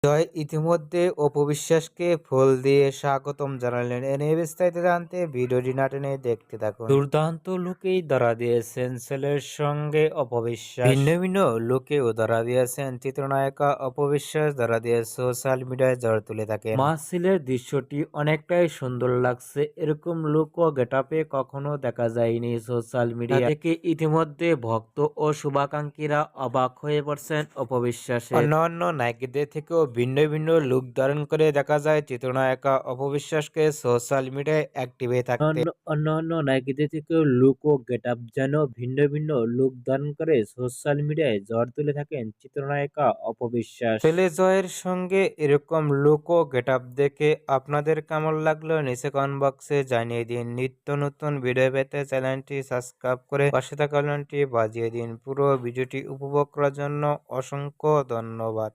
জয় ইতিমধ্যে অপু বিশ্বাসকে ফুল দিয়ে স্বাগতম জানালেন। এ নিয়ে বিস্তারিত জানতে ভিডিওটি না টেনে দেখতে থাকুন। দুর্দান্ত লুকেই ধরা দিয়েছেন ছেলের সঙ্গে অপবিশ্বাস। ভিন্ন ভিন্ন লুকেও ধরা দিয়েছেন চিত্রনায়িকা অপবিশ্বাস। ধরা দিয়ে সোশ্যাল মিডিয়ায় ঝড় তুলে থাকেন। মা ছেলের দৃশ্যটি অনেকটাই সুন্দর লাগছে। এরকম লুক ও গেটআপে কখনো দেখা যায়নি সোশ্যাল মিডিয়া থেকে। ইতিমধ্যে ভক্ত ও শুভাকাঙ্ক্ষীরা অবাক হয়ে পড়ছেন অপবিশ্বাসের। অন্যান্য নায়িকাদের থেকেও ভিন্ন ভিন্ন লুক ধারণ করে দেখা যায় চিত্রনায়িকা অপবিশ্বাসকে সোশ্যাল মিডিয়ায় অ্যাক্টিভে থাকতে। অন্যান্য নায়িকাদের থেকেও লুক ও গেটআপ যেন ভিন্ন ভিন্ন লুক ধারণ করে সোশ্যাল মিডিয়ায় ঝড় তুলে থাকেন চিত্রনায়িকা অপবিশ্বাস। ছেলে জয়ের সঙ্গে এরকম লুক ও গেটআপ দেখে আপনাদের কেমন লাগলো নিচে কমেন্ট বক্সে জানিয়ে দিন। নিত্য নতুন ভিডিও পেতে চ্যানেলটি সাবস্ক্রাইব করে পাশে থাকা ঘন্টি বাজিয়ে দিন। পুরো ভিডিওটি উপভোগ করার জন্য অসংখ্য ধন্যবাদ।